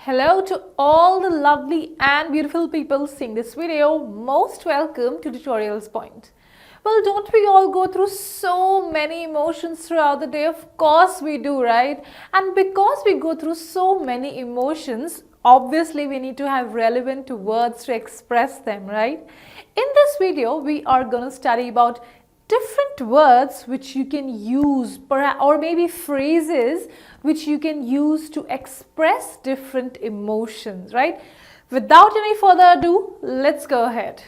Hello to all the lovely and beautiful people seeing this video. Most welcome to Tutorials Point. Well, don't we all go through so many emotions throughout the day? Of course we do, right? And because we go through so many emotions, obviously we need to have relevant words to express them, right? In this video, we are going to study about different words which you can use, or maybe phrases which you can use to express different emotions, right? Without any further ado, let's go ahead.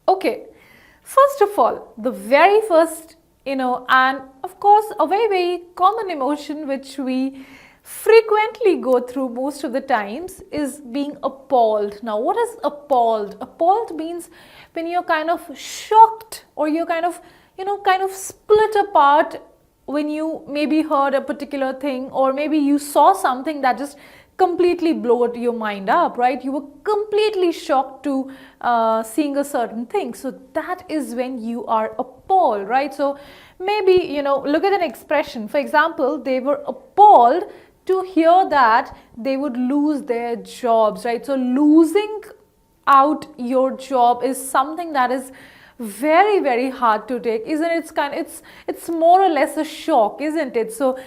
Okay, first of all, the very first, and of course a very common emotion which we frequently go through most of the times is being appalled. Now, what is appalled? Appalled means when you're kind of shocked, or you're kind of split apart when you maybe heard a particular thing, or maybe you saw something that just completely blew your mind up, right? You were completely shocked to seeing a certain thing. So that is when you are appalled, right? So maybe, look at an expression. For example, they were appalled to hear that they would lose their jobs, right? So losing out your job is something that is very hard to take, isn't it? It's more or less a shock, isn't it? So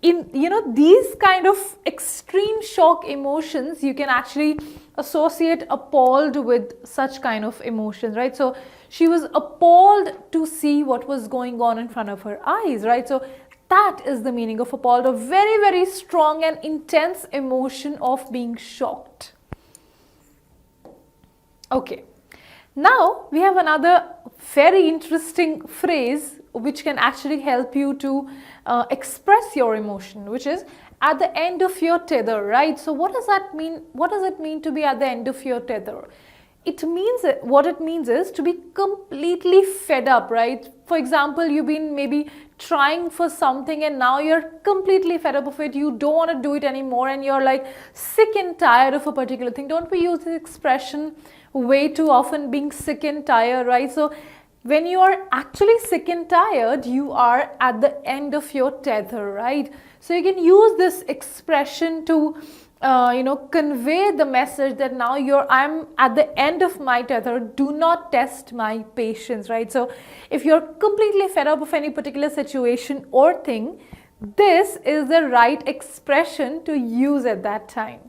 in these kind of extreme shock emotions, you can actually associate appalled with such kind of emotions, right? So she was appalled to see what was going on in front of her eyes, right? So that is the meaning of appalled, a very strong and intense emotion of being shocked. Okay, now we have another very interesting phrase which can actually help you to express your emotion, which is at the end of your tether, right? So what does that mean? What does it mean to be at the end of your tether? What it means is to be completely fed up, right? For example, you've been maybe trying for something and now you're completely fed up of it. You don't want to do it anymore and you're like sick and tired of a particular thing. Don't we use this expression way too often, being sick and tired, right? So when you are actually sick and tired, you are at the end of your tether, right? So you can use this expression to convey the message that now I'm at the end of my tether. Do not test my patience, right? So if you're completely fed up of any particular situation or thing, this is the right expression to use at that time.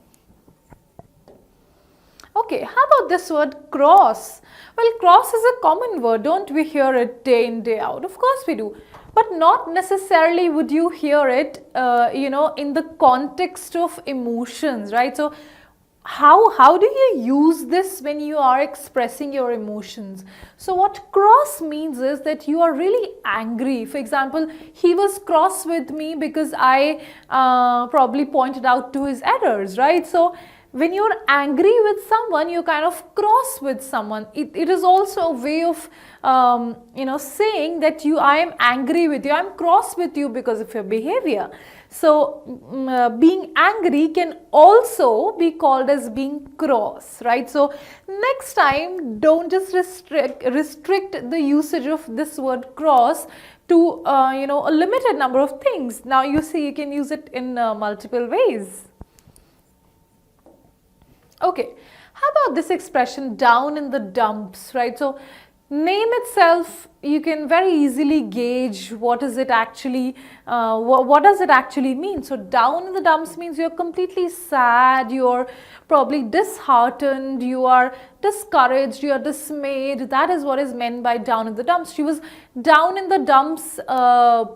Okay, how about this word cross? Well, cross is a common word. Don't we hear it day in, day out? Of course we do. But not necessarily would you hear it, in the context of emotions, right? So how do you use this when you are expressing your emotions? So what cross means is that you are really angry. For example, he was cross with me because I probably pointed out to his errors, right? So when you're angry with someone, you're kind of cross with someone. It is also a way of, saying that I am angry with you, I'm cross with you because of your behavior. So being angry can also be called as being cross, right? So next time, don't just restrict the usage of this word cross to, a limited number of things. Now you see, you can use it in multiple ways. Okay, how about this expression, down in the dumps, right? So name itself, you can very easily gauge what is it actually, what does it actually mean? So down in the dumps means you're completely sad, you're probably disheartened, you are discouraged, you are dismayed. That is what is meant by down in the dumps. She was down in the dumps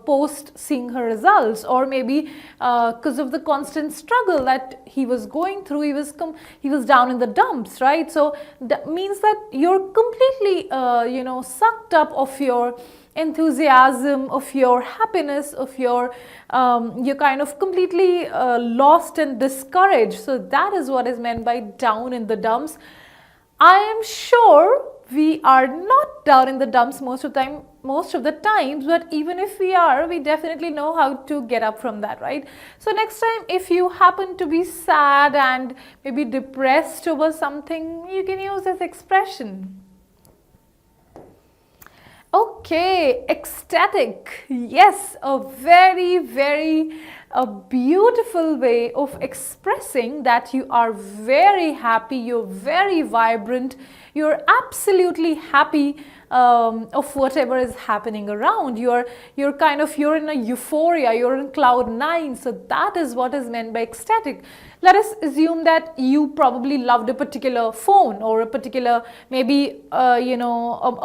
post seeing her results, or maybe because of the constant struggle that he was going through, he was down in the dumps, right? So that means that you're completely sucked up of your enthusiasm, of your happiness, of you're kind of completely lost and discouraged. So that is what is meant by down in the dumps. I am sure we are not down in the dumps most of the times, but even if we are, we definitely know how to get up from that, right? So next time, if you happen to be sad and maybe depressed over something, you can use this expression. Okay, ecstatic. Yes, a very a beautiful way of expressing that you are very happy, you're very vibrant, you're absolutely happy of whatever is happening around. You're in a euphoria, you're in cloud nine. So that is what is meant by ecstatic. Let us assume that you probably loved a particular phone or a particular, maybe a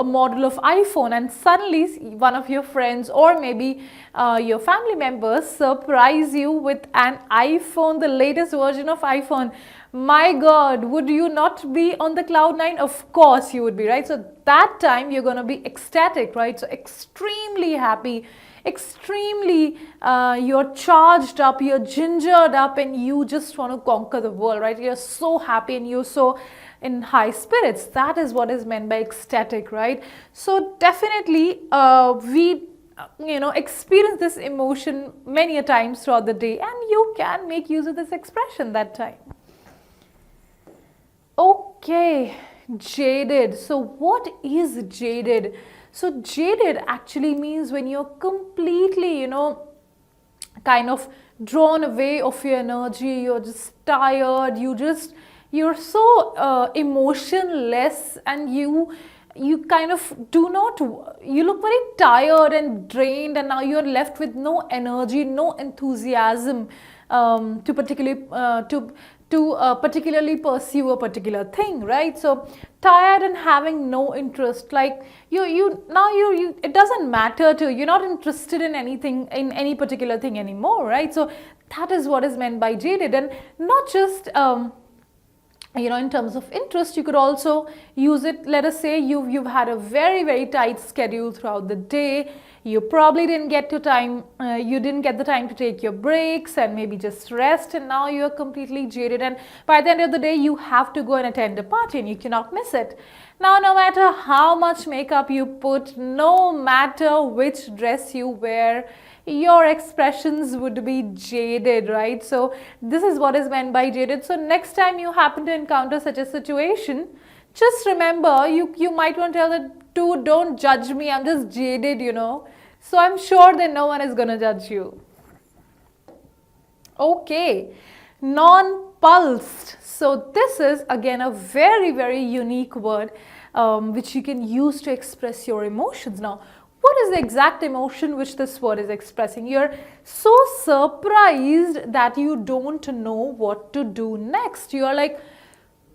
model of iPhone, and suddenly one of your friends or maybe your family members surprise you with an iPhone, the latest version of iPhone. My God, would you not be on the cloud nine? Of course you would be, right? So that time you're going to be ecstatic, right? So extremely happy, extremely you're charged up, you're gingered up, and you just want to conquer the world, right? You're so happy and you're so in high spirits. That is what is meant by ecstatic, right? So definitely we experience this emotion many a times throughout the day, and you can make use of this expression that time. Okay, jaded. So what is jaded? So jaded actually means when you're completely, kind of drawn away of your energy, you're just tired, you're so emotionless, and you kind of you look very tired and drained, and now you're left with no energy, no enthusiasm to particularly pursue a particular thing, right? So tired and having no interest, like it doesn't matter to you, you're not interested in anything, in any particular thing anymore, right? So that is what is meant by jaded. And not just in terms of interest, you could also use it. Let us say you've had a very, very tight schedule throughout the day. You probably didn't get the time to take your breaks and maybe just rest, and now you're completely jaded, and by the end of the day you have to go and attend a party and you cannot miss it. Now, no matter how much makeup you put, no matter which dress you wear, your expressions would be jaded, right? So this is what is meant by jaded. So next time you happen to encounter such a situation, just remember, you might want to tell that, dude, don't judge me, I'm just jaded, So I'm sure that no one is going to judge you. Okay, nonpulsed. So this is again a very, very unique word which you can use to express your emotions. Now, what is the exact emotion which this word is expressing? You're so surprised that you don't know what to do next. You're like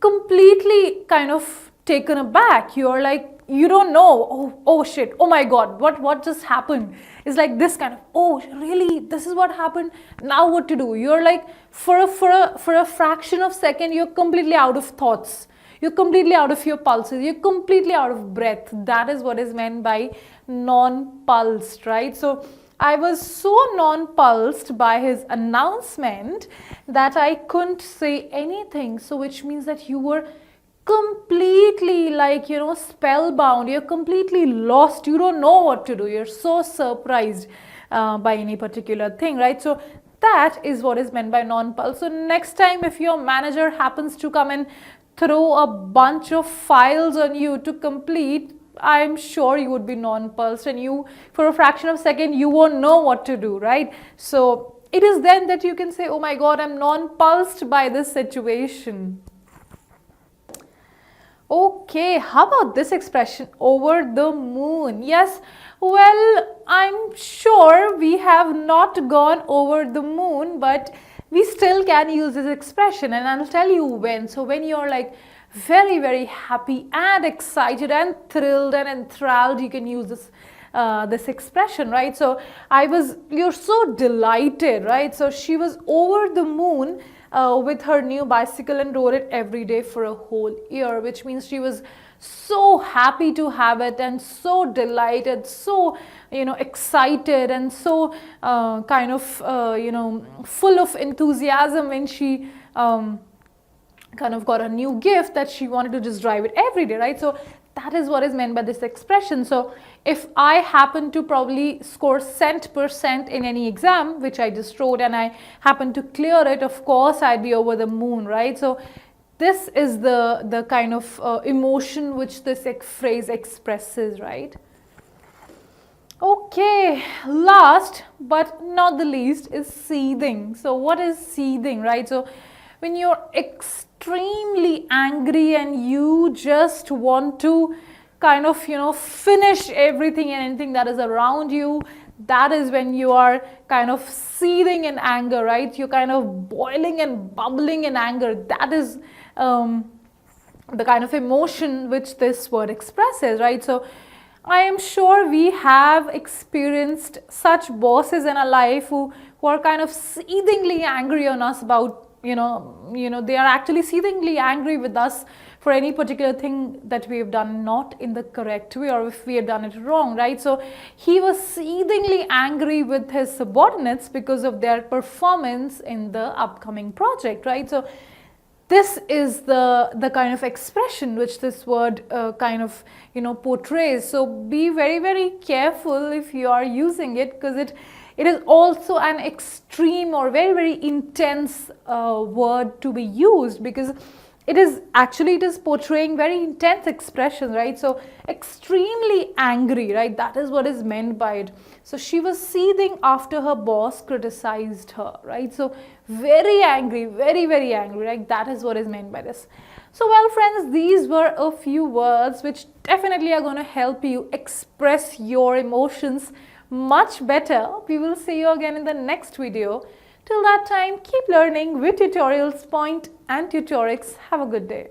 completely kind of taken aback. You're like, you don't know, oh shit, oh my God, what just happened? It's like this kind of, oh really, this is what happened, now what to do? You're like, for a fraction of a second, you're completely out of thoughts. You're completely out of your pulses. You're completely out of breath. That is what is meant by non-pulsed, right? So I was so non-pulsed by his announcement that I couldn't say anything. So which means that you were completely spellbound. You're completely lost. You don't know what to do. You're so surprised by any particular thing, right? So that is what is meant by non-pulse. So next time if your manager happens to come and throw a bunch of files on you to complete, I'm sure you would be non-pulsed, and you, for a fraction of a second, you won't know what to do, right? So it is then that you can say, oh my God, I'm non-pulsed by this situation. Okay, how about this expression, over the moon? Yes, well, I'm sure we have not gone over the moon, but we still can use this expression, and I'll tell you when. So when you're like very, very happy and excited and thrilled and enthralled, you can use this this expression, right? So you're so delighted, right? So she was over the moon with her new bicycle and rode it every day for a whole year, which means she was so happy to have it and so delighted, so excited, and so full of enthusiasm when she kind of got a new gift that she wanted to just drive it every day, right? So that is what is meant by this expression. So if I happen to probably score %% in any exam which I just wrote, and I happen to clear it, of course I'd be over the moon, right? So this is the kind of emotion which this phrase expresses, right? Okay, last but not the least is seething. So, what is seething, right? So, when you're extremely angry and you just want to kind of, finish everything and anything that is around you, that is when you are kind of seething in anger, right? You're kind of boiling and bubbling in anger. That is the kind of emotion which this word expresses, right? So I am sure we have experienced such bosses in our life who are kind of seethingly angry on us about, they are actually seethingly angry with us for any particular thing that we have done not in the correct way, or if we have done it wrong, right? So he was seethingly angry with his subordinates because of their performance in the upcoming project, right? So this is the kind of expression which this word kind of portrays. So be very, very careful if you are using it, because it is also an extreme or very, very intense word to be used, because it is portraying very intense expressions, right? So extremely angry, right? That is what is meant by it. So she was seething after her boss criticized her, right? So very angry, very, very angry, right? That is what is meant by this. So well, friends, these were a few words which definitely are going to help you express your emotions much better. We will see you again in the next video. Till that time, keep learning with Tutorials Point and Tutorix. Have a good day.